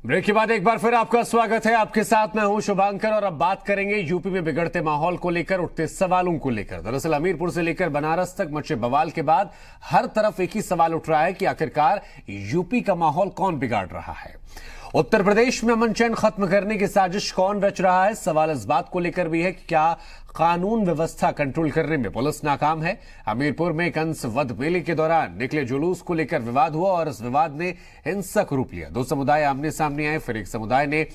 Break के बाद एक बार फिर आपका स्वागत है। आपके साथ मैं हूं शुभांकर और अब बात करेंगे यूपी में बिगड़ते माहौल को लेकर, उठते सवालों को लेकर। दरअसल हमीरपुर से लेकर बनारस तक मचे बवाल के बाद हर तरफ एक ही सवाल उठ रहा है कि आखिरकार यूपी का माहौल कौन बिगाड़ रहा है। उत्तर प्रदेश में अमन चैन खत्म करने की साजिश कौन रच रहा है। सवाल इस बात को लेकर भी है कि क्या कानून व्यवस्था कंट्रोल करने में पुलिस नाकाम है। हमीरपुर में कंस वध मेले के दौरान निकले जुलूस को लेकर विवाद हुआ और इस विवाद ने हिंसक रूप लिया। दो समुदाय आमने सामने आए, फिर एक समुदाय ने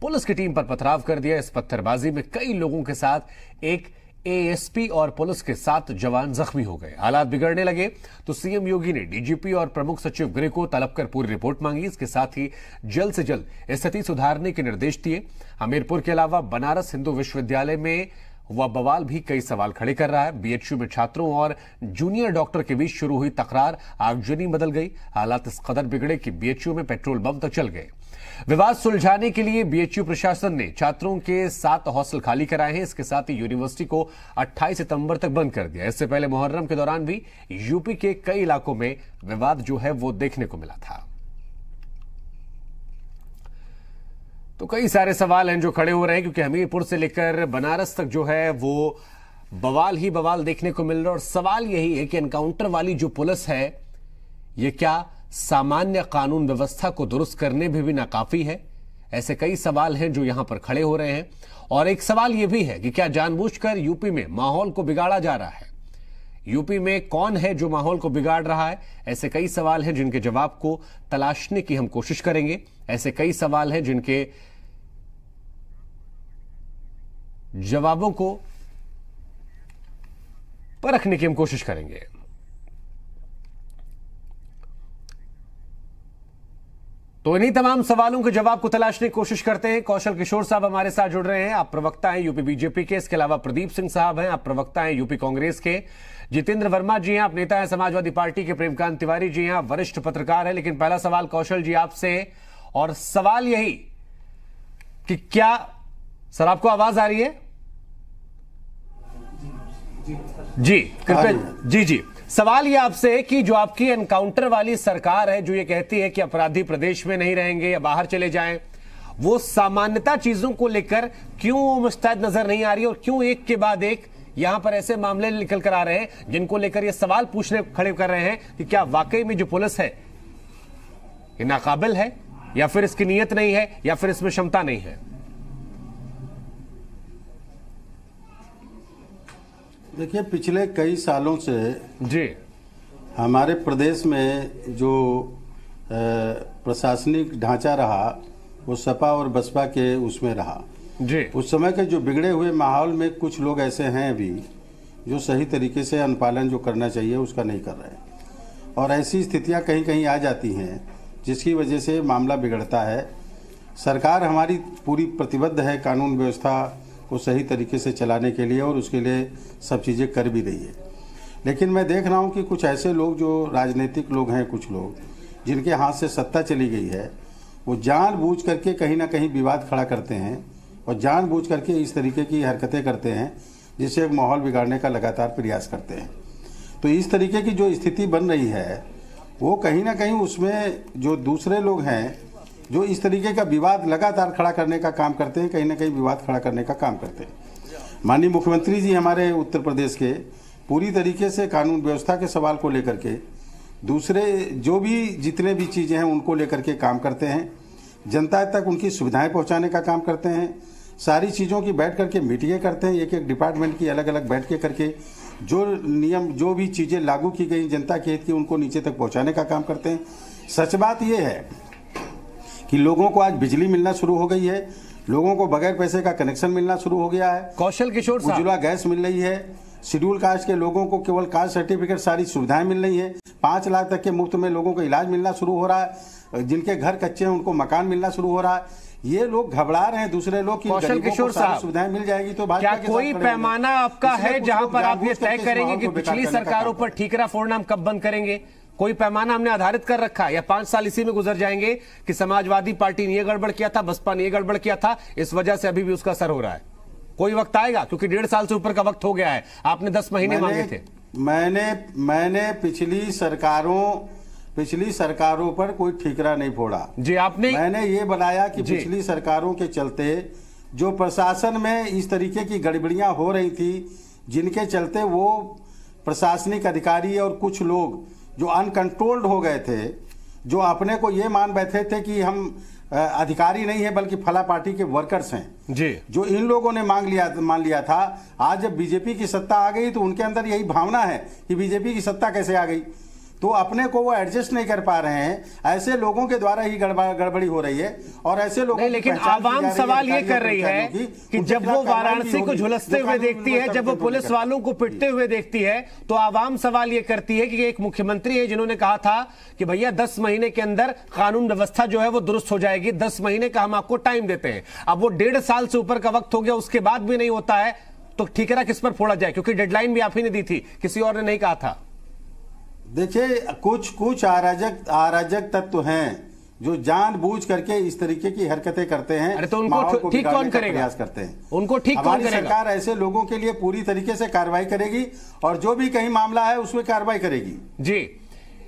पुलिस की टीम पर पथराव कर दिया। इस पत्थरबाजी में कई लोगों के साथ एक एएसपी और पुलिस के 7 जवान जख्मी हो गए। हालात बिगड़ने लगे तो सीएम योगी ने डीजीपी और प्रमुख सचिव गृह को तलब कर पूरी रिपोर्ट मांगी। इसके साथ ही जल्द से जल्द स्थिति सुधारने के निर्देश दिए। हमीरपुर के अलावा बनारस हिंदू विश्वविद्यालय में वह बवाल भी कई सवाल खड़े कर रहा है। बीएचयू में छात्रों और जूनियर डॉक्टर के बीच शुरू हुई तकरार आगजनी बदल गई। हालात इस कदर बिगड़े कि बीएचयू में पेट्रोल बम तक चल गए। विवाद सुलझाने के लिए बीएचयू प्रशासन ने छात्रों के 7 हॉस्टल खाली कराए हैं। इसके साथ ही यूनिवर्सिटी को 28 सितंबर तक बंद कर दिया। इससे पहले मुहर्रम के दौरान भी यूपी के कई इलाकों में विवाद जो है वो देखने को मिला था। तो कई सारे सवाल हैं जो खड़े हो रहे हैं, क्योंकि हमीरपुर से लेकर बनारस तक जो है वो बवाल ही बवाल देखने को मिल रहा है। और सवाल यही है कि एनकाउंटर वाली जो पुलिस है ये क्या सामान्य कानून व्यवस्था को दुरुस्त करने में भी नाकाफी है। ऐसे कई सवाल हैं जो यहां पर खड़े हो रहे हैं। और एक सवाल यह भी है कि क्या जानबूझकर यूपी में माहौल को बिगाड़ा जा रहा है। यूपी में कौन है जो माहौल को बिगाड़ रहा है। ऐसे कई सवाल हैं जिनके जवाब को तलाशने की हम कोशिश करेंगे। ऐसे कई सवाल हैं जिनके जवाबों को परखने की हम कोशिश करेंगे। तो इन्हीं तमाम सवालों के जवाब को तलाशने की कोशिश करते हैं। कौशल किशोर साहब हमारे साथ जुड़ रहे हैं। आप प्रवक्ता हैं यूपी बीजेपी के। इसके अलावा प्रदीप सिंह साहब हैं, आप प्रवक्ता हैं यूपी कांग्रेस के। जितेंद्र वर्मा जी हैं, आप नेता हैं समाजवादी पार्टी के। प्रेमकांत तिवारी जी हैं, आप वरिष्ठ पत्रकार हैं। लेकिन पहला सवाल कौशल जी आपसे, और सवाल यही कि क्या सर आपको आवाज आ रही है? जी कृपया। जी सवाल ये आपसे कि जो आपकी एनकाउंटर वाली सरकार है जो ये कहती है कि अपराधी प्रदेश में नहीं रहेंगे या बाहर चले जाएं, वो सामान्यता चीजों को लेकर क्यों मुस्तैद नजर नहीं आ रही और क्यों एक के बाद एक यहां पर ऐसे मामले निकल कर आ रहे हैं जिनको लेकर ये सवाल पूछने खड़े कर रहे हैं कि क्या वाकई में जो पुलिस है ये नाकाबिल है, या फिर इसकी नीयत नहीं है, या फिर इसमें क्षमता नहीं है? देखिए, पिछले कई सालों से जी हमारे प्रदेश में जो प्रशासनिक ढांचा रहा वो सपा और बसपा के उसमें रहा। जी उस समय के जो बिगड़े हुए माहौल में कुछ लोग ऐसे हैं अभी जो सही तरीके से अनुपालन जो करना चाहिए उसका नहीं कर रहे, और ऐसी स्थितियां कहीं कहीं आ जाती हैं जिसकी वजह से मामला बिगड़ता है। सरकार हमारी पूरी प्रतिबद्ध है कानून व्यवस्था को सही तरीके से चलाने के लिए, और उसके लिए सब चीज़ें कर भी रही है। लेकिन मैं देख रहा हूँ कि कुछ ऐसे लोग जो राजनीतिक लोग हैं, कुछ लोग जिनके हाथ से सत्ता चली गई है, वो जानबूझ करके कहीं ना कहीं विवाद खड़ा करते हैं और जानबूझ करके इस तरीके की हरकतें करते हैं जिससे एक माहौल बिगाड़ने का लगातार प्रयास करते हैं। तो इस तरीके की जो स्थिति बन रही है वो कहीं ना कहीं उसमें जो दूसरे लोग हैं जो इस तरीके का विवाद लगातार खड़ा करने का काम करते हैं, कहीं ना कहीं विवाद खड़ा करने का काम करते हैं। माननीय मुख्यमंत्री जी हमारे उत्तर प्रदेश के पूरी तरीके से कानून व्यवस्था के सवाल को लेकर के, दूसरे जो भी जितने भी चीज़ें हैं उनको लेकर के काम करते हैं, जनता तक उनकी सुविधाएं पहुंचाने का काम करते हैं, सारी चीज़ों की बैठ करके मीटिंगें करते हैं, एक एक डिपार्टमेंट की अलग अलग बैठ के करके जो नियम जो भी चीज़ें लागू की गई जनता के हित की उनको नीचे तक पहुँचाने का काम करते हैं। सच बात ये है कि लोगों को आज बिजली मिलना शुरू हो गई है, लोगों को बगैर पैसे का कनेक्शन मिलना शुरू हो गया है, कौशल किशोर साहब, उज्ज्वला गैस मिल रही है, शेड्यूल कास्ट के लोगों को केवल कास्ट सर्टिफिकेट सारी सुविधाएं मिल रही है, 5 लाख तक के मुफ्त में लोगों को इलाज मिलना शुरू हो रहा है, जिनके घर कच्चे हैं उनको मकान मिलना शुरू हो रहा है। ये लोग घबरा रहे हैं दूसरे लोग कि कौशल किशोर साहब सुविधाएं मिल जाएगी तो क्या कोई पैमाना आपका है जहां पर आप ये तय करेंगे कि पिछली सरकारों पर ठीकरा फोड़ना हम कब बंद करेंगे? कोई पैमाना हमने आधारित कर रखा है, या 5 साल इसी में गुजर जाएंगे कि समाजवादी पार्टी ने ये गड़बड़ किया था, बसपा ने ये गड़बड़ किया था, इस वजह से अभी भी उसका असर हो रहा है? कोई वक्त आएगा, क्योंकि 1.5 साल से ऊपर का वक्त हो गया है, आपने 10 महीने मांगे थे। मैंने पिछली सरकारों पिछली सरकारों पर कोई ठीकरा नहीं फोड़ा जी। आपने मैंने ये बनाया कि पिछली सरकारों के चलते जो प्रशासन में इस तरीके की गड़बड़ियां हो रही थी, जिनके चलते वो प्रशासनिक अधिकारी और कुछ लोग जो अनकंट्रोल्ड हो गए थे, जो अपने को ये मान बैठे थे कि हम अधिकारी नहीं है बल्कि फला पार्टी के वर्कर्स हैं जी, जो इन लोगों ने मान लिया था। आज जब बीजेपी की सत्ता आ गई तो उनके अंदर यही भावना है कि बीजेपी की सत्ता कैसे आ गई, तो अपने को वो एडजस्ट नहीं कर पा रहे हैं। ऐसे लोगों के द्वारा ही गड़बड़ी हो रही है और ऐसे लोगों लेकिन आवाम सवाल ये कर रही है कि जब वो वाराणसी को झुलसते हुए देखती है, जब वो पुलिस वालों को पिटते हुए देखती है, तो आवाम सवाल ये करती है कि एक मुख्यमंत्री है जिन्होंने कहा था कि भैया 10 महीने के अंदर कानून व्यवस्था जो है वो दुरुस्त हो जाएगी, 10 महीने का हम आपको टाइम देते हैं। अब वो 1.5 साल से ऊपर का वक्त हो गया, उसके बाद भी नहीं होता है, तो ठीकरा किस पर फोड़ा जाए? क्योंकि डेडलाइन भी आप ही ने दी थी, किसी और ने नहीं कहा था। देखिए, कुछ अराजक तत्व हैं जो जानबूझ करके इस तरीके की हरकतें करते हैं। अरे तो उनको ठीक कौन करेगा? प्रयास करते हैं उनको ठीक कौन करेगा? सरकार ऐसे लोगों के लिए पूरी तरीके से कार्रवाई करेगी और जो भी कहीं मामला है उसमें कार्रवाई करेगी। जी।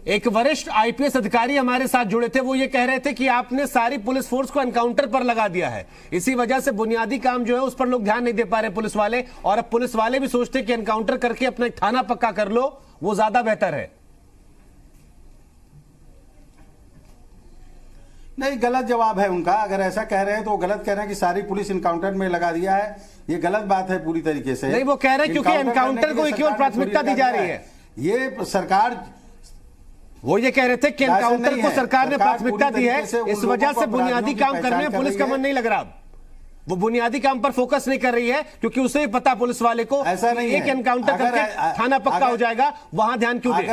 एक वरिष्ठ आईपीएस अधिकारी हमारे साथ जुड़े थे, वो ये कह रहे थे कि आपने सारी पुलिस फोर्स को एनकाउंटर पर लगा दिया है, इसी वजह से बुनियादी काम जो है उस पर लोग ध्यान नहीं दे पा रहे पुलिस वाले, और अब पुलिस वाले भी सोचते हैं कि एनकाउंटर करके अपना थाना पक्का कर लो, वो ज्यादा बेहतर है। नहीं, गलत जवाब है उनका। अगर ऐसा कह रहे हैं तो वो गलत कह रहे हैं कि सारी पुलिस इनकाउंटर में लगा दिया है, ये गलत बात है पूरी तरीके से। नहीं, वो कह रहे हैं क्योंकि एनकाउंटर को क्यों प्राथमिकता दी जा रही है, ये सरकार, वो ये कह रहे थे कि एनकाउंटर को सरकार ने प्राथमिकता दी है, इस वजह से बुनियादी काम करने में पुलिस का मन नहीं लग रहा। वो बुनियादी काम पर फोकस नहीं कर रही है क्योंकि उसे भी पता पुलिस वाले को ऐसा नहीं एक एनकाउंटर करके थाना पक्का हो जाएगा, वहां ध्यान क्यों दे?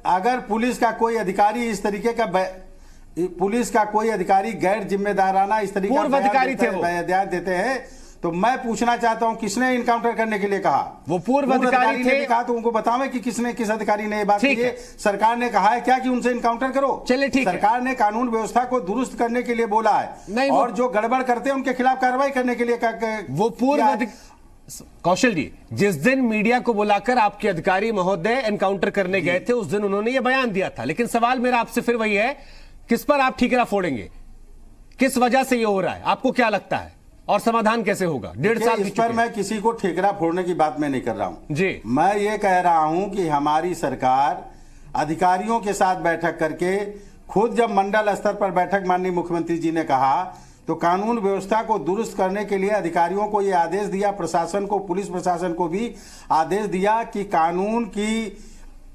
अगर पुलिस का कोई अधिकारी इस तरीके का पुलिस का कोई अधिकारी गैर जिम्मेदाराना इस तरीके पूर्व अधिकारी थे वो बयान देते हैं, तो मैं पूछना चाहता हूं किसने इनकाउंटर करने के लिए कहा? वो पूर्व अधिकारी थे। कहा तो उनको बताओ कि किस अधिकारी ने ये बात की है। सरकार ने कहा है क्या कि उनसे इनकाउंटर करो? चलिए ठीक है। सरकार ने कानून व्यवस्था को दुरुस्त करने के लिए बोला है और जो गड़बड़ करते हैं उनके खिलाफ कार्रवाई करने के लिए वो पूर्व कौशल जी, जिस दिन मीडिया को बुलाकर आपके अधिकारी महोदय एनकाउंटर करने गए थे, उस दिन उन्होंने यह बयान दिया था। लेकिन सवाल मेरा आपसे फिर वही है, किस पर आप ठीकरा फोड़ेंगे? किस वजह से ये हो रहा है, आपको क्या लगता है, और समाधान कैसे होगा? 1.5 साल इस पर मैं किसी को ठीकरा फोड़ने की बात मैं नहीं कर रहा हूं जी। मैं ये कह रहा हूं कि हमारी सरकार अधिकारियों के साथ बैठक करके, खुद जब मंडल स्तर पर बैठक माननीय मुख्यमंत्री जी ने कहा तो कानून व्यवस्था को दुरुस्त करने के लिए अधिकारियों को यह आदेश दिया, प्रशासन को, पुलिस प्रशासन को भी आदेश दिया कि कानून की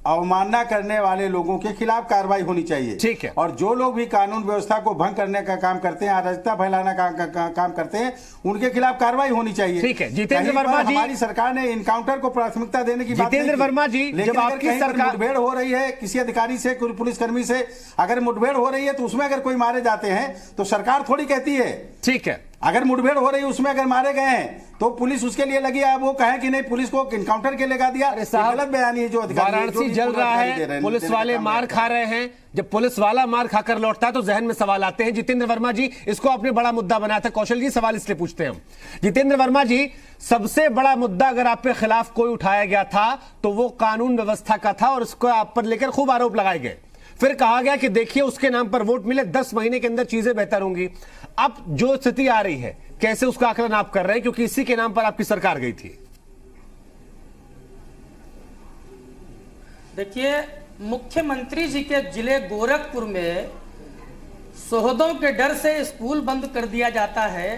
अवमानना करने वाले लोगों के खिलाफ कार्रवाई होनी चाहिए। ठीक है। और जो लोग भी कानून व्यवस्था को भंग करने का काम करते हैं, अराजकता फैलाने का काम करते हैं, उनके खिलाफ कार्रवाई होनी चाहिए। ठीक है। जितेंद्र वर्मा जी, हमारी सरकार ने इनकाउंटर को प्राथमिकता देने की बात नहीं की। जितेंद्र वर्मा जी, जब आपकी सरकार मुठभेड़ हो रही है किसी अधिकारी से, कोई पुलिसकर्मी से, अगर मुठभेड़ हो रही है तो उसमें अगर कोई मारे जाते हैं तो सरकार थोड़ी कहती है। ठीक है। अगर मुठभेड़ हो रही है उसमें अगर मारे गए हैं तो पुलिस उसके लिए लगी है, वो कहे कि नहीं पुलिस को इनकाउंटर के लगा दिया, गलत बयान है। जो वाराणसी जल रहा है, पुलिस वाले मार खा रहे हैं, जब पुलिस वाला मार खाकर लौटता है तो जहन में सवाल आते हैं। जितेंद्र वर्मा जी, इसको आपने बड़ा मुद्दा बनाया था। कौशल जी, सवाल इसलिए पूछते हैं हम। जितेंद्र वर्मा जी, सबसे बड़ा मुद्दा अगर आप पे खिलाफ कोई उठाया गया था तो वो कानून व्यवस्था का था, और उसको आप पर लेकर खूब आरोप लगाए गए। फिर कहा गया कि देखिए उसके नाम पर वोट मिले, 10 महीने के अंदर चीजें बेहतर होंगी। अब जो स्थिति आ रही है, कैसे उसका आकलन आप कर रहे हैं, क्योंकि इसी के नाम पर आपकी सरकार गई थी? देखिए, मुख्यमंत्री जी के जिले गोरखपुर में शोहदों के डर से स्कूल बंद कर दिया जाता है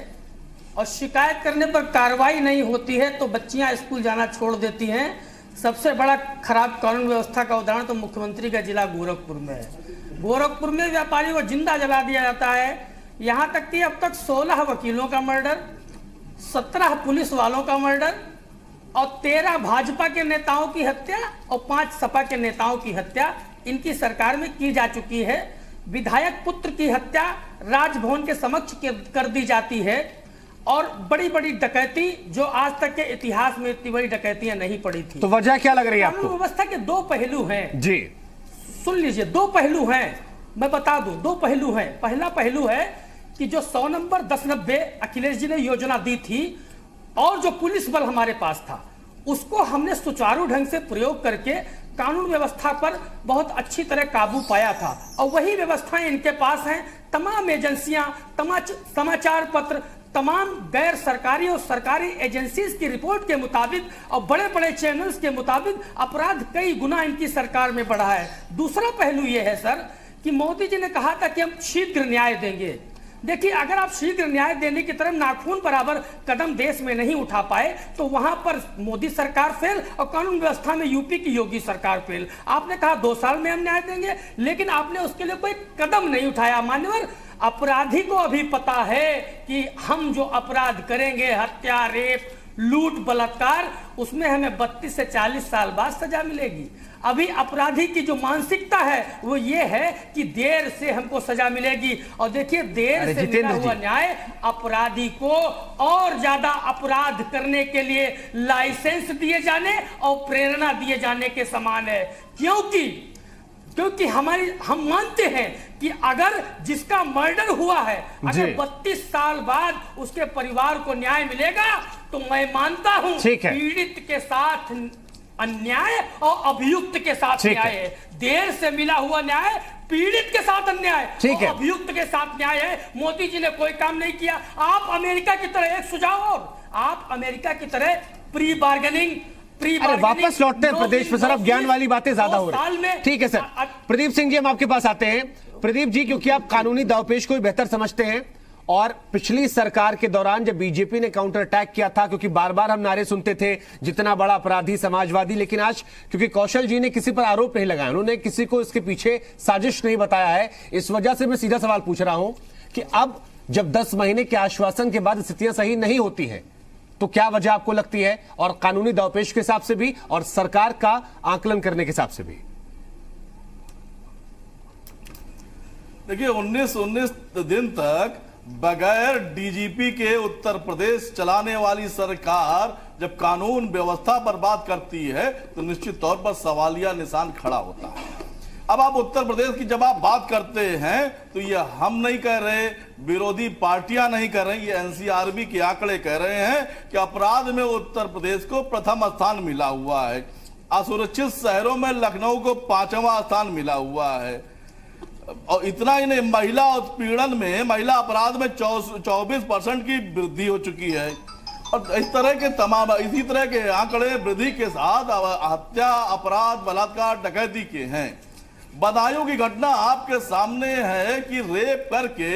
और शिकायत करने पर कार्रवाई नहीं होती है तो बच्चियां स्कूल जाना छोड़ देती हैं। सबसे बड़ा खराब कानून व्यवस्था का उदाहरण तो मुख्यमंत्री का जिला गोरखपुर में है। गोरखपुर में व्यापारियों को जिंदा जला दिया जाता है। यहां तक कि अब तक 16 वकीलों का मर्डर, 17 पुलिस वालों का मर्डर और 13 भाजपा के नेताओं की हत्या और 5 सपा के नेताओं की हत्या इनकी सरकार में की जा चुकी है। विधायक पुत्र की हत्या राजभवन के समक्ष कर दी जाती है और बड़ी बड़ी डकैती जो आज तक के इतिहास में इतनी बड़ी डकैतियां नहीं पड़ी थी। तो वजह क्या लग रही है आपको? कानून व्यवस्था के 2 पहलू हैं जी, सुन लीजिए। 2 पहलू हैं, मैं बता दूं। 2 पहलू हैं। पहला पहलू है कि जो 100 नंबर 1090 अखिलेश जी ने योजना दी थी और जो पुलिस बल हमारे पास था उसको हमने सुचारू ढंग से प्रयोग करके कानून व्यवस्था पर बहुत अच्छी तरह काबू पाया था, और वही व्यवस्थाएं इनके पास हैं। तमाम एजेंसियां, समाचार पत्र, तमाम गैर सरकारी और सरकारी एजेंसीज की रिपोर्ट के मुताबिक और बड़े बड़े चैनल्स के मुताबिक अपराध कई गुना इनकी सरकार में बढ़ा है। दूसरा पहलू यह है सर कि मोदी जी ने कहा था कि हम शीघ्र न्याय देंगे। देखिए, अगर आप शीघ्र न्याय देने की तरफ नाखून बराबर कदम देश में नहीं उठा पाए तो वहां पर मोदी सरकार फेल और कानून व्यवस्था में यूपी की योगी सरकार फेल। आपने कहा 2 साल में हम न्याय देंगे, लेकिन आपने उसके लिए कोई कदम नहीं उठाया। मान्यवर, अपराधी को अभी पता है कि हम जो अपराध करेंगे, हत्या, रेप, लूट, बलात्कार, उसमें हमें 32 से 40 साल बाद सजा मिलेगी। अभी अपराधी की जो मानसिकता है वो ये है कि देर से हमको सजा मिलेगी। और देखिए, देर से मिला हुआ न्याय अपराधी को और ज्यादा अपराध करने के लिए लाइसेंस दिए जाने और प्रेरणा दिए जाने के समान है। क्योंकि हम मानते हैं कि अगर जिसका मर्डर हुआ है, अगर 32 साल बाद उसके परिवार को न्याय मिलेगा तो मैं मानता हूं पीड़ित के साथ अन्याय और अभियुक्त के साथ न्याय है। देर से मिला हुआ न्याय पीड़ित के साथ अन्याय और अभियुक्त के साथ न्याय है। मोदी जी ने कोई काम नहीं किया। आप अमेरिका की तरह, एक सुझाव और, आप अमेरिका की तरह प्री बार्गेनिंग वापस लौटते हैं प्रदेश में। सर, अब ज्ञान वाली बातें ज्यादा हो रही हैं। ठीक है सर, प्रदीप सिंह जी हम आपके पास आते हैं। प्रदीप जी, क्योंकि आप कानूनी दावपेच को भी बेहतर समझते हैं, और पिछली सरकार के दौरान जब बीजेपी ने काउंटर अटैक किया था, क्योंकि बार बार हम नारे सुनते थे जितना बड़ा अपराधी समाजवादी, लेकिन आज क्योंकि कौशल जी ने किसी पर आरोप नहीं लगाया, उन्होंने किसी को इसके पीछे साजिश नहीं बताया है, इस वजह से मैं सीधा सवाल पूछ रहा हूं कि अब जब 10 महीने के आश्वासन के बाद स्थितियां सही नहीं होती है तो क्या वजह आपको लगती है, और कानूनी दावपेच के हिसाब से भी और सरकार का आकलन करने के हिसाब से भी? देखिए, 19 दिन तक बगैर डीजीपी के उत्तर प्रदेश चलाने वाली सरकार जब कानून व्यवस्था पर बात करती है तो निश्चित तौर पर सवालिया निशान खड़ा होता है। अब आप उत्तर प्रदेश की जब आप बात करते हैं तो ये हम नहीं कह रहे, विरोधी पार्टियां नहीं कह रही, ये एनसीआरबी के आंकड़े कह रहे हैं कि अपराध में उत्तर प्रदेश को प्रथम स्थान मिला हुआ है। असुरक्षित शहरों में लखनऊ को 5वां स्थान मिला हुआ है। और इतना ही नहीं, महिला उत्पीड़न में, महिला अपराध में 24% की वृद्धि हो चुकी है। और इस तरह के तमाम इसी तरह के आंकड़े वृद्धि के साथ हत्या, अपराध, बलात्कार, डकैती के हैं। बदायूं की घटना आपके सामने है कि रेप करके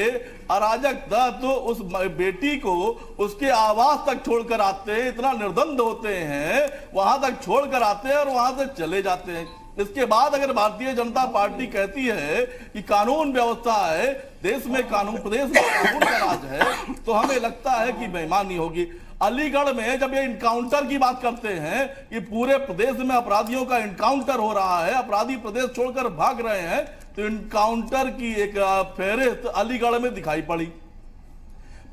अराजक तत्व उस बेटी को उसके आवास तक छोड़कर आते हैं, इतना निर्दंध होते हैं, वहां तक छोड़कर आते हैं और वहां से चले जाते हैं। इसके बाद अगर भारतीय जनता पार्टी कहती है कि कानून व्यवस्था है, देश में कानून, प्रदेश में कानून का राज है, तो हमें लगता है कि बेईमानी होगी। अलीगढ़ में जब ये इनकाउंटर की बात करते हैं कि पूरे प्रदेश में अपराधियों का इनकाउंटर हो रहा है, अपराधी प्रदेश छोड़कर भाग रहे हैं, तो इनकाउंटर की एक फेहरिस्त अलीगढ़ में दिखाई पड़ी।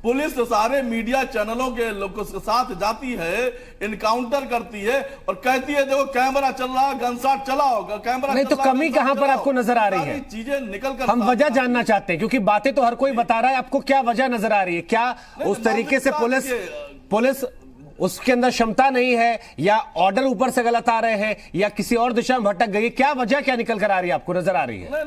पुलिस सारे मीडिया चैनलों के लोगों के साथ जाती है, इनकाउंटर करती है और कहती है देखो कैमरा चल रहा, गनशॉट चला होगा, कैमरा नहीं, तो कमी कहां पर आपको नजर आ रही है? चीजें निकल कर हम वजह जानना चाहते हैं, क्योंकि बातें तो हर कोई बता रहा है, आपको क्या वजह नजर आ रही है? क्या उस तरीके से पुलिस उसके अंदर क्षमता नहीं है, या ऑर्डर ऊपर से गलत आ रहे हैं, या किसी और दिशा में भटक गई? क्या वजह, क्या निकल कर आ रही है, आपको नजर आ रही है?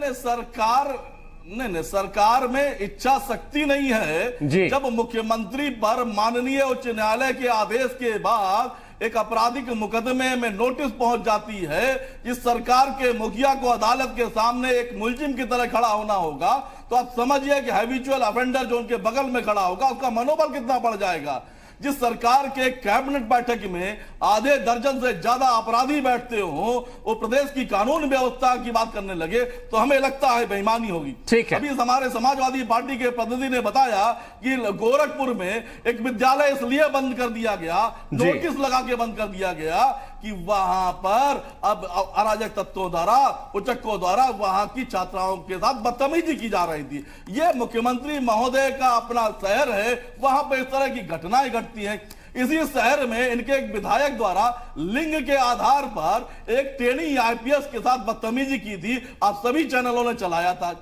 नहीं, सरकार में इच्छा शक्ति नहीं है। जब मुख्यमंत्री पर माननीय उच्च न्यायालय के आदेश के बाद एक आपराधिक मुकदमे में नोटिस पहुंच जाती है, इस सरकार के मुखिया को अदालत के सामने एक मुलजिम की तरह खड़ा होना होगा, तो आप समझिए कि हैबिचुअल ऑफेंडर जो उनके बगल में खड़ा होगा उसका मनोबल कितना बढ़ जाएगा। जिस सरकार के कैबिनेट बैठक में आधे दर्जन से ज्यादा अपराधी बैठते हो, वो प्रदेश की कानून व्यवस्था की बात करने लगे, तो हमें लगता है बेईमानी होगी। ठीक है। अभी हमारे समाजवादी पार्टी के प्रतिनिधि ने बताया कि गोरखपुर में एक विद्यालय इसलिए बंद कर दिया गया, नोटिस लगा के बंद कर दिया गया कि वहां पर अब अराजक तत्वों द्वारा, उचक्कों द्वारा वहां की छात्राओं के साथ बदतमीजी की जा रही थी। यह मुख्यमंत्री महोदय का अपना शहर है, वहां पर इस तरह की घटनाएं घटती हैं। इसी शहर में इनके एक विधायक द्वारा लिंग के आधार पर एक ट्रेनी आईपीएस के साथ बदतमीजी की थी, आप सभी चैनलों ने चलाया था।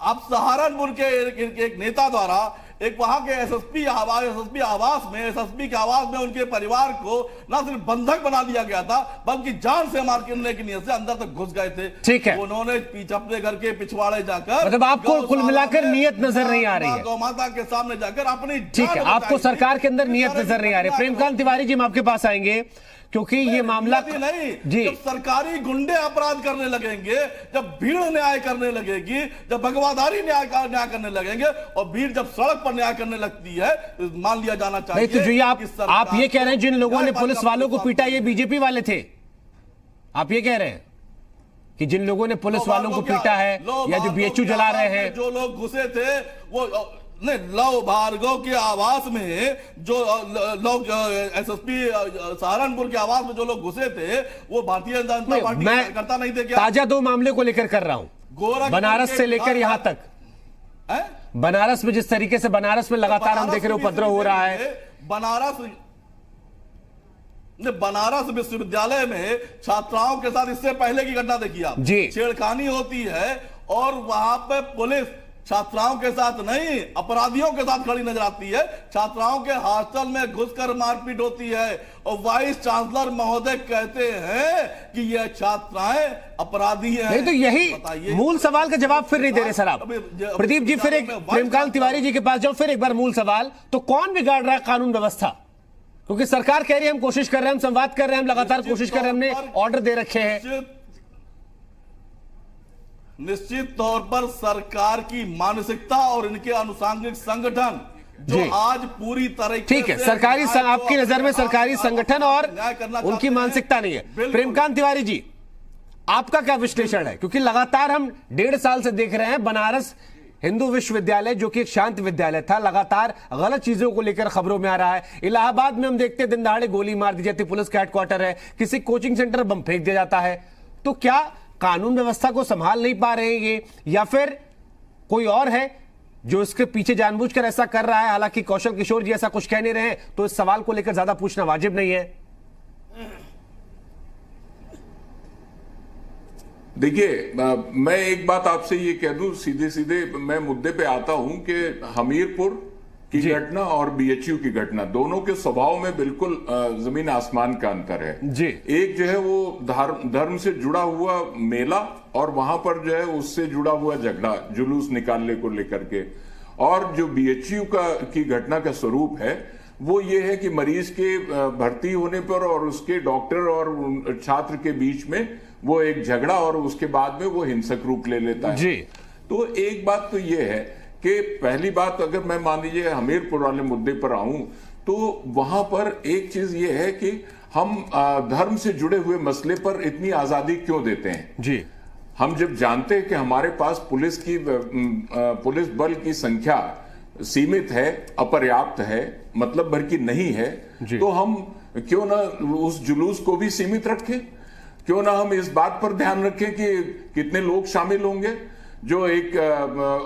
आप सहारनपुर के एक नेता द्वारा एक वहां के एसएसपी के आवास में उनके परिवार को न सिर्फ बंधक बना दिया गया था, बल्कि जान से मारने की नीयत से अंदर तक घुस गए थे। ठीक है, उन्होंने अपने घर के पिछवाड़े जाकर, मतलब आपको कुल मिलाकर नीयत नजर नहीं आ रही है, गौ माता के सामने जाकर अपनी, ठीक है, आपको सरकार के अंदर नीयत नजर नहीं आ रही। प्रेमकांत तिवारी जी, हम आपके पास आएंगे क्योंकि ये मामला नहीं जी, जब सरकारी गुंडे अपराध करने लगेंगे, जब भीड़ न्याय करने लगेगी, जब भगवादारी न्याय करने लगेंगे, और भीड़ जब सड़क पर न्याय करने लगती है, तो मान लिया जाना चाहिए। नहीं तो जी, आप ये कह रहे हैं जिन लोगों ने पुलिस वालों को पीटा ये बीजेपी वाले थे, आप ये कह रहे हैं कि जिन लोगों ने पुलिस वालों को पीटा है या जो बीएचयू जला रहे हैं, जो लोग घुसे थे वो नहीं, लव भार्गव के आवास में जो लोग, एसएसपी सहारनपुर के आवास में जो लोग घुसे थे, वो भारतीय जनता पार्टी कार्यकर्ता नहीं थे क्या? ताजा 2 मामले को लेकर कर रहा हूं, बनारस से लेकर यहां तक, बनारस में जिस तरीके से बनारस में लगातार हम देख रहे हो उपद्रव हो रहा है। बनारस विश्वविद्यालय में छात्राओं के साथ इससे पहले की घटना देखिए आप जी, छेड़खानी होती है और वहां पे पुलिस छात्राओं के साथ नहीं, अपराधियों के साथ खड़ी नजर आती है। छात्राओं के हॉस्टल में घुसकर मारपीट होती है और वाइस चांसलर महोदय कहते हैं कि ये छात्राएं अपराधी हैं। नहीं तो यही मूल सवाल का जवाब फिर नहीं दे रहे सर आप। प्रदीप जी, फिर एक प्रेमकांत तिवारी जी के पास जाओ, फिर एक बार मूल सवाल, तो कौन बिगाड़ रहा है कानून व्यवस्था? क्योंकि सरकार कह रही है हम कोशिश कर रहे हैं, हम संवाद कर रहे हैं, हम लगातार कोशिश कर रहे हैं, हमने ऑर्डर दे रखे हैं। निश्चित तौर पर सरकार की मानसिकता और इनके आनुषंगिक संगठन जो आज पूरी तरह, ठीक है, सरकारी, आपकी नजर में सरकारी संगठन और उनकी मानसिकता नहीं है। प्रेमकांत तिवारी जी, आपका क्या विश्लेषण है? क्योंकि लगातार हम 1.5 साल से देख रहे हैं बनारस हिंदू विश्वविद्यालय जो कि एक शांत विद्यालय था, लगातार गलत चीजों को लेकर खबरों में आ रहा है। इलाहाबाद में हम देखते हैं दिन दहाड़े गोली मार दी जाती, पुलिस का हेडक्वार्टर है, किसी कोचिंग सेंटर बम फेंक दिया जाता है। तो क्या कानून व्यवस्था को संभाल नहीं पा रहे हैं ये, या फिर कोई और है जो इसके पीछे जानबूझकर ऐसा कर रहा है? हालांकि कौशल किशोर जी ऐसा कुछ कह नहीं रहे हैं, तो इस सवाल को लेकर ज्यादा पूछना वाजिब नहीं है। देखिए, मैं एक बात आपसे ये कह दूं, सीधे सीधे मैं मुद्दे पे आता हूं कि हमीरपुर की घटना और बीएचयू की घटना, दोनों के स्वभाव में बिल्कुल जमीन आसमान का अंतर है जी। एक जो है वो धर्म से जुड़ा हुआ मेला, और वहां पर जो है उससे जुड़ा हुआ झगड़ा, जुलूस निकालने को लेकर के, और जो बीएचयू की घटना का स्वरूप है वो ये है कि मरीज के भर्ती होने पर और उसके डॉक्टर और छात्र के बीच में वो एक झगड़ा, और उसके बाद में वो हिंसक रूप ले लेता है जी। तो एक बात तो ये है कि पहली बात, अगर मैं मान लीजिए हमीरपुर वाले मुद्दे पर आऊं, तो वहां पर एक चीज ये है कि हम धर्म से जुड़े हुए मसले पर इतनी आजादी क्यों देते हैं जी। हम जब जानते हैं कि हमारे पास पुलिस बल की संख्या सीमित है, अपर्याप्त है, मतलब भर की नहीं है, तो हम क्यों ना उस जुलूस को भी सीमित रखें? क्यों ना हम इस बात पर ध्यान रखें कि कितने लोग शामिल होंगे, जो एक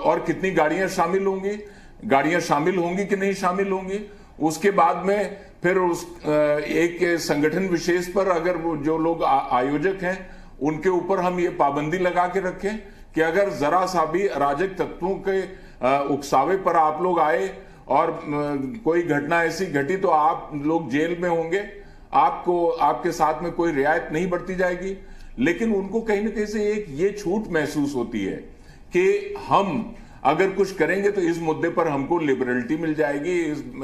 और कितनी गाड़ियां शामिल होंगी, गाड़ियां शामिल होंगी कि नहीं शामिल होंगी। उसके बाद में फिर उस एक संगठन विशेष पर अगर वो जो लोग आयोजक हैं उनके ऊपर हम ये पाबंदी लगा के रखें कि अगर जरा सा भी अराजक तत्वों के उकसावे पर आप लोग आए और कोई घटना ऐसी घटी तो आप लोग जेल में होंगे, आपको आपके साथ में कोई रियायत नहीं बरती जाएगी। लेकिन उनको कहीं ना कहीं से एक ये छूट महसूस होती है कि हम अगर कुछ करेंगे तो इस मुद्दे पर हमको लिबरलिटी मिल जाएगी,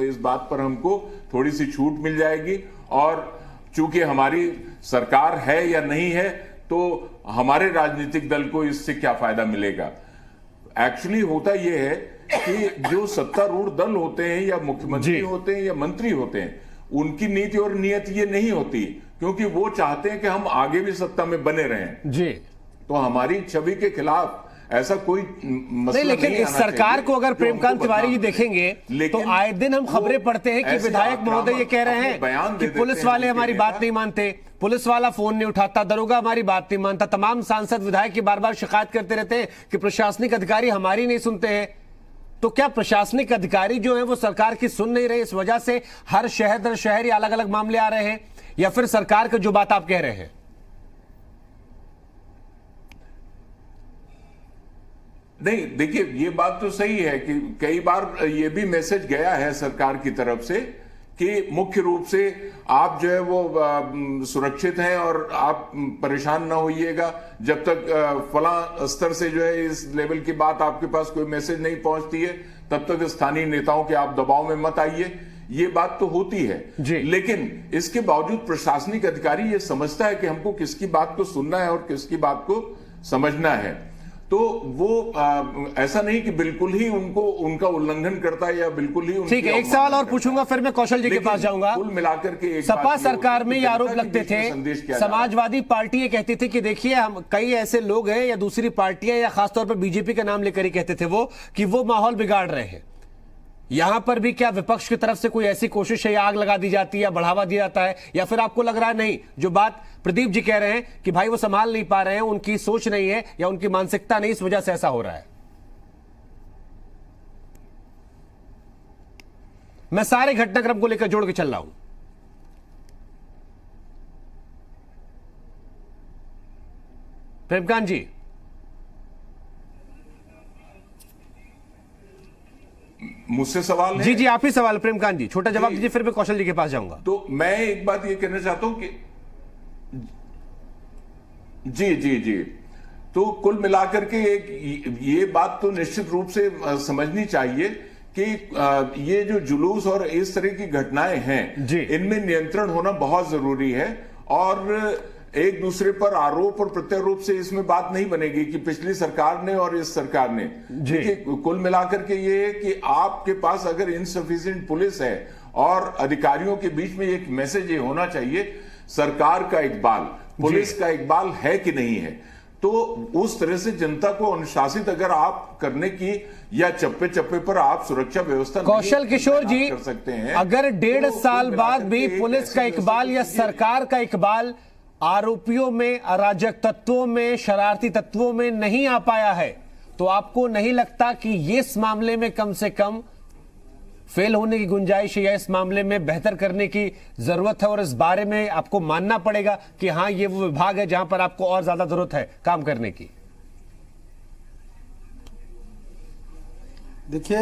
इस बात पर हमको थोड़ी सी छूट मिल जाएगी, और चूंकि हमारी सरकार है या नहीं है तो हमारे राजनीतिक दल को इससे क्या फायदा मिलेगा। एक्चुअली होता यह है कि जो सत्तारूढ़ दल होते हैं या मुख्यमंत्री होते हैं या मंत्री होते हैं, उनकी नीति और नियत ये नहीं होती, क्योंकि वो चाहते हैं कि हम आगे भी सत्ता में बने रहें जी। तो हमारी छवि के खिलाफ ऐसा कोई मसला नहीं, लेकिन इस सरकार को अगर प्रेमकांत तिवारी जी देखेंगे तो आए दिन हम खबरें पढ़ते हैं कि विधायक महोदय ये कह रहे हैं कि पुलिस वाले हमारी बात नहीं मानते, पुलिस वाला फोन नहीं उठाता, दरोगा हमारी बात नहीं मानता। तमाम सांसद विधायक की बार बार शिकायत करते रहते हैं कि प्रशासनिक अधिकारी हमारी नहीं सुनते हैं। तो क्या प्रशासनिक अधिकारी जो है वो सरकार की सुन नहीं रहे, इस वजह से हर शहर दर शहर अलग अलग मामले आ रहे हैं, या फिर सरकार की जो बात आप कह रहे हैं? नहीं, देखिए ये बात तो सही है कि कई बार ये भी मैसेज गया है सरकार की तरफ से कि मुख्य रूप से आप जो है वो सुरक्षित हैं और आप परेशान ना होइएगा जब तक फला स्तर से जो है इस लेवल की बात आपके पास कोई मैसेज नहीं पहुंचती है, तब तक स्थानीय नेताओं के आप दबाव में मत आइए। ये बात तो होती है, लेकिन इसके बावजूद प्रशासनिक अधिकारी ये समझता है कि हमको किसकी बात को सुनना है और किसकी बात को समझना है, तो वो ऐसा नहीं कि बिल्कुल ही उनका उल्लंघन करता है या बिल्कुल ही। ठीक है, एक सवाल और पूछूंगा फिर मैं कौशल जी के पास जाऊंगा। कुल मिलाकर के सपा सरकार में ये आरोप लगते थे, समाजवादी पार्टी ये कहती थी कि देखिए हम कई ऐसे लोग हैं या दूसरी पार्टियां या खासतौर पर बीजेपी का नाम लेकर ही कहते थे वो कि वो माहौल बिगाड़ रहे हैं। यहां पर भी क्या विपक्ष की तरफ से कोई ऐसी कोशिश है या आग लगा दी जाती है या बढ़ावा दिया जाता है, या फिर आपको लग रहा है नहीं, जो बात प्रदीप जी कह रहे हैं कि भाई वो संभाल नहीं पा रहे हैं, उनकी सोच नहीं है या उनकी मानसिकता नहीं, इस वजह से ऐसा हो रहा है? मैं सारे घटनाक्रम को लेकर जोड़ के चल रहा हूं। प्रेमकांत जी, मुझसे सवाल है? जी जी आप ही सवाल प्रेमकांत जी, छोटा जवाब दीजिए फिर मैं कौशल जी के पास जाऊंगा। तो मैं एक बात ये कहना चाहता हूं कि जी जी जी तो कुल मिलाकर के एक ये बात तो निश्चित रूप से समझनी चाहिए कि ये जो जुलूस और इस तरह की घटनाएं हैं इनमें नियंत्रण होना बहुत जरूरी है, और एक दूसरे पर आरोप और प्रत्यारोप से इसमें बात नहीं बनेगी कि पिछली सरकार ने और इस सरकार ने। कुल मिलाकर के ये है कि आपके पास अगर इनसफिशिएंट पुलिस है और अधिकारियों के बीच में एक मैसेज ये होना चाहिए, सरकार का इकबाल, पुलिस का इकबाल है कि नहीं है, तो उस तरह से जनता को अनुशासित अगर आप करने की या चप्पे चप्पे पर आप सुरक्षा व्यवस्था कौशल किशोर जी कर सकते हैं, अगर 1.5 साल बाद भी पुलिस का इकबाल या सरकार का इकबाल आरोपियों में, अराजक तत्वों में, शरारती तत्वों में नहीं आ पाया है, तो आपको नहीं लगता कि ये इस मामले में कम से कम फेल होने की गुंजाइश है या इस मामले में बेहतर करने की जरूरत है, और इस बारे में आपको मानना पड़ेगा कि हां ये वो विभाग है जहां पर आपको और ज्यादा जरूरत है काम करने की? देखिए,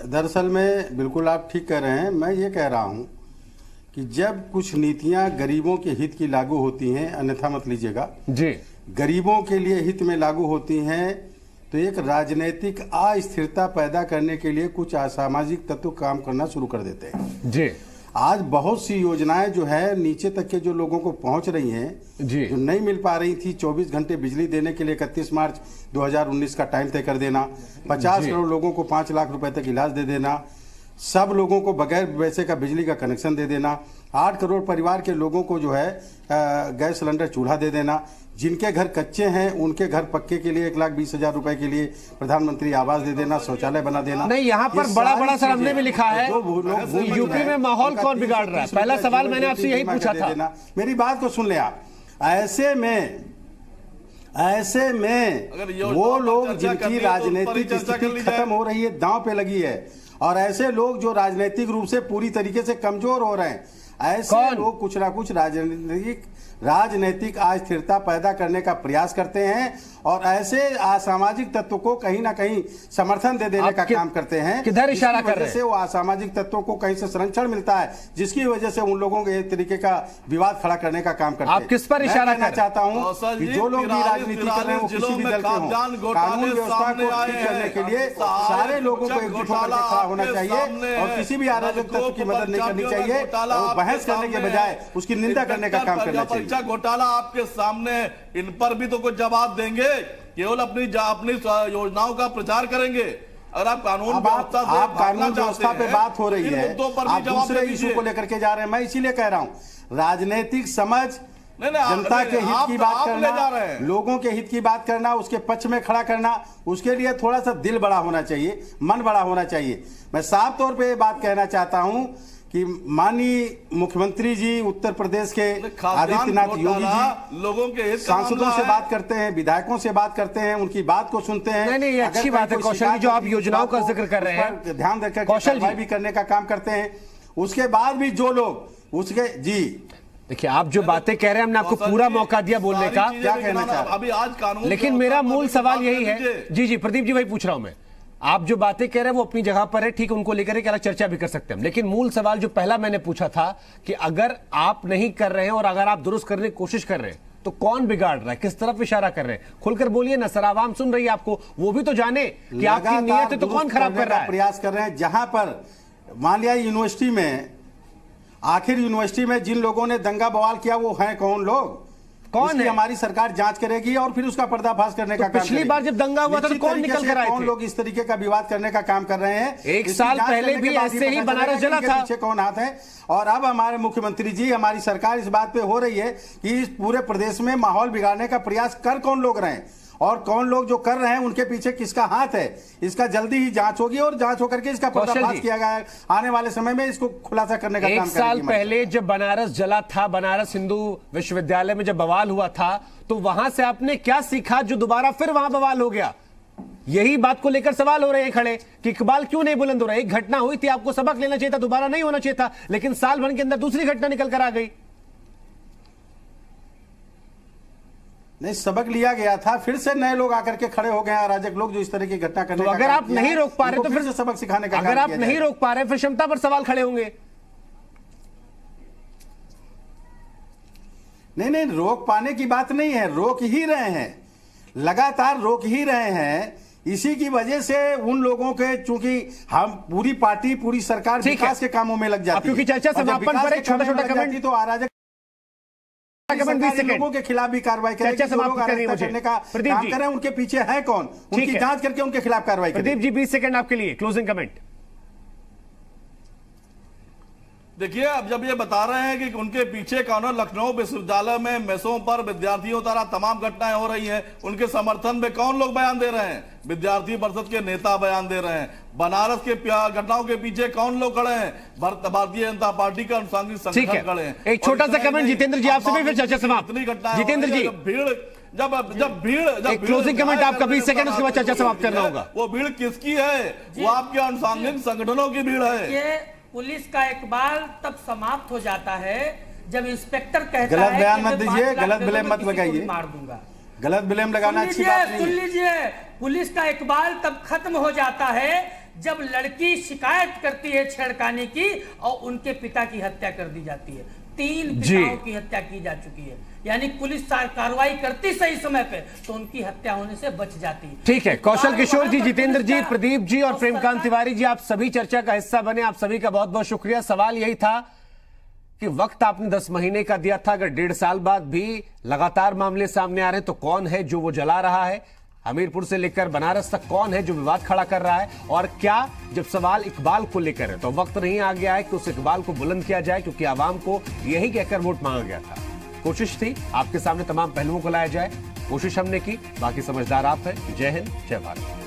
दरअसल में बिल्कुल आप ठीक कह रहे हैं। मैं ये कह रहा हूं कि जब कुछ नीतियां गरीबों के हित की लागू होती हैं, अन्यथा मत लीजिएगा जी, गरीबों के लिए हित में लागू होती हैं, तो एक राजनीतिक अस्थिरता पैदा करने के लिए कुछ असामाजिक तत्व काम करना शुरू कर देते हैं जी। आज बहुत सी योजनाएं जो है नीचे तक के जो लोगों को पहुंच रही हैं जी, जो नहीं मिल पा रही थी, 24 घंटे बिजली देने के लिए 31 मार्च 2019 का टाइम तय कर देना, 50 करोड़ लोगों को 5 लाख रुपए तक इलाज दे देना, सब लोगों को बगैर पैसे का बिजली का कनेक्शन दे देना, 8 करोड़ परिवार के लोगों को जो है गैस सिलेंडर चूल्हा दे देना, जिनके घर कच्चे हैं उनके घर पक्के के लिए 1,20,000 रुपए के लिए प्रधानमंत्री आवास दे देना, शौचालय बना देना। नहीं, यहाँ पर बड़ा बड़ा सर हमने भी लिखा है यूपी में माहौल कौन बिगाड़ रहा है, पहला सवाल मैंने आपसे यही पूछा था। मेरी बात को सुन ले आप। ऐसे में वो लोग जिनकी राजनीतिक स्थिति खत्म हो रही है, दांव पे लगी है, और ऐसे लोग जो राजनीतिक रूप से पूरी तरीके से कमजोर हो रहे हैं, ऐसे लोग कुछ ना कुछ राजनीतिक अस्थिरता पैदा करने का प्रयास करते हैं और ऐसे असामाजिक तत्व को कहीं ना कहीं समर्थन दे देने का काम करते हैं। किधर इशारा कर रहे हैं? से वो असामाजिक तत्वों को कहीं से संरक्षण मिलता है, जिसकी वजह से उन लोगों के एक तरीके का विवाद खड़ा करने का काम करते हैं। आप किस पर इशारा करना चाहता हूँ कि जो लोग भी राजनीति कर रहे हैं वो किसी भी दल के हों, कानून व्यवस्था को ठीक करने के लिए सारे लोगों को एकजुट होकर खड़ा होना चाहिए और किसी भी अराजक तत्व की मदद नहीं करनी चाहिए, और बहस करने के बजाय उसकी निंदा करने का काम करना चाहिए। घोटाला आपके सामने, इन पर भी तो कुछ जवाब देंगे, केवल अपनी योजनाओं का प्रचार करेंगे। अगर आप कानून व्यवस्था पे बात हो रही है, आप दूसरे इशू को लेकर के जा रहे हैं। मैं इसीलिए कह रहा हूं राजनीतिक समझ, जनता के हित की बात करना, लोगों के हित की बात करना, उसके पक्ष में खड़ा करना, उसके लिए थोड़ा सा दिल बड़ा होना चाहिए, मन बड़ा होना चाहिए। मैं साफ तौर पे ये बात कहना चाहता हूं कि माननीय मुख्यमंत्री जी उत्तर प्रदेश के आदित्यनाथ योगी जी लोगों के सांसदों से बात करते हैं, विधायकों से बात करते हैं, उनकी बात को सुनते हैं। नहीं, अच्छी बात है कौशल जी जो आप योजनाओं का जिक्र कर रहे हैं, ध्यान देकर कार्रवाई भी करने का काम करते हैं। उसके बाद भी जो लोग उसके जी देखिए, आप जो बातें कह रहे हैं, हमने आपको पूरा मौका दिया बोलने का, क्या कहना चाहते हैं? अभी आज कानून, लेकिन मेरा मूल सवाल यही है। जी जी प्रदीप जी, वही पूछ रहा हूं मैं। आप जो बातें कह रहे हैं वो अपनी जगह पर है, ठीक, उनको लेकर एक अलग चर्चा भी कर सकते हैं, लेकिन मूल सवाल जो पहला मैंने पूछा था कि अगर आप नहीं कर रहे हैं और अगर आप दुरुस्त करने की कोशिश कर रहे हैं तो कौन बिगाड़ रहा है, किस तरफ इशारा कर रहे हैं? खुलकर बोलिए ना सर, आवाम सुन रही है आपको, वो भी तो जाने कि आपकी नीयत है तो कौन खराब कर रहा है? प्रयास कर रहे हैं। जहां पर मान लिया यूनिवर्सिटी में, आखिर यूनिवर्सिटी में जिन लोगों ने दंगा बवाल किया वो हैं कौन लोग? कौन है? हमारी सरकार जांच करेगी और फिर उसका पर्दाफाश करने का काम करेगी। पिछली बार जब दंगा हुआ था तो कौन निकल कर आए थे? कौन लोग इस तरीके का विवाद करने का काम कर रहे हैं? एक साल पहले भी ऐसे ही बनारस जला था। पीछे कौन हाथ है? और अब हमारे मुख्यमंत्री जी, हमारी सरकार इस बात पे हो रही है कि इस पूरे प्रदेश में माहौल बिगाड़ने का प्रयास कर कौन लोग रहे हैं और कौन लोग जो कर रहे हैं उनके पीछे किसका हाथ है। इसका जल्दी ही जांच होगी और जांच होकर के इसका पर्दाफाश किया गया, आने वाले समय में इसको खुलासा करने का काम करेगी। एक साल पहले जब बनारस जला था, बनारस हिंदू विश्वविद्यालय में जब बवाल हुआ था, तो वहां से आपने क्या सीखा जो दोबारा फिर वहां बवाल हो गया? यही बात को लेकर सवाल हो रहे हैं खड़े कि इकबाल क्यों नहीं बुलंद हो रहा है? एक घटना हुई थी, आपको सबक लेना चाहिए था, दोबारा नहीं होना चाहिए था, लेकिन साल भर के अंदर दूसरी घटना निकल कर आ गई। नहीं, सबक लिया गया था, फिर से नए लोग आकर के खड़े हो गए, अराजक लोग जो इस तरह की घटना करने तो अगर आप नहीं रोक पा रहे तो फिर से सबक सिखाने का, अगर आप नहीं रोक पा रहे फिर क्षमता पर सवाल खड़े होंगे। नहीं, रोक पाने की बात नहीं है, रोक ही रहे हैं, लगातार रोक ही रहे हैं। इसी की वजह से उन लोगों के, चूंकि हम पूरी पार्टी, पूरी सरकार विकास के कामों में लग जाती है, क्योंकि चर्चा समापन पर एक छोटा-छोटा कमेंट, तो अराजक लोगों के खिलाफ भी कार्रवाई करें, करने का काम करें, उनके पीछे है कौन, उनकी जांच करके उनके खिलाफ कार्रवाई करें। प्रदीप जी 20 सेकंड आपके लिए क्लोजिंग कमेंट। देखिए, अब जब ये बता रहे हैं कि उनके पीछे कौन है, लखनऊ विश्वविद्यालय में मेसों पर विद्यार्थियों द्वारा तमाम घटनाएं हो रही हैं, उनके समर्थन में कौन लोग बयान दे रहे हैं? विद्यार्थी परिषद के नेता बयान दे रहे हैं। बनारस के घटनाओं के पीछे कौन लोग खड़े हैं? भारतीय जनता पार्टी का अनुसांगिक संगठन खड़े हैं। एक छोटा सा कमेंट जितेंद्र जी आपसे भी, फिर चर्चा समाप्त। इतनी घटनाएं, जितेंद्र जी, जब भीड़ क्लोजिंग कमेंट आपका 20 सेकंड, उसके बाद चर्चा समाप्त करना होगा। वो भीड़ किसकी है? वो आपके अनुसांगिक संगठनों की भीड़ है। पुलिस का इकबाल तब समाप्त हो जाता है जब इंस्पेक्टर कहता है गलत बयान मत दीजिए, गलत ब्लेम मत लगाइए, मार दूंगा। गलत ब्लेम लगाना अच्छी बात नहीं। सुन लीजिए, पुलिस का इकबाल तब खत्म हो जाता है जब लड़की शिकायत करती है छेड़खानी की और उनके पिता की हत्या कर दी जाती है। 3 पिताओं की हत्या की जा चुकी है, यानी पुलिस कार्रवाई करती सही समय पे तो उनकी हत्या होने से बच जाती है। ठीक है, कौशल किशोर जी, जितेंद्र जी, प्रदीप जी और प्रेमकांत तिवारी जी, आप सभी चर्चा का हिस्सा बने, आप सभी का बहुत बहुत शुक्रिया। सवाल यही था कि वक्त आपने 10 महीने का दिया था, अगर 1.5 साल बाद भी लगातार मामले सामने आ रहे हैं तो कौन है जो वो जला रहा है? हमीरपुर से लेकर बनारस तक कौन है जो विवाद खड़ा कर रहा है? और क्या जब सवाल इकबाल को लेकर है तो वक्त नहीं आ गया है कि उस इकबाल को बुलंद किया जाए, क्योंकि आवाम को यही कहकर वोट मांगा गया था। कोशिश थी आपके सामने तमाम पहलुओं को लाया जाए, कोशिश हमने की, बाकी समझदार आप हैं। जय हिंद, जय भारत।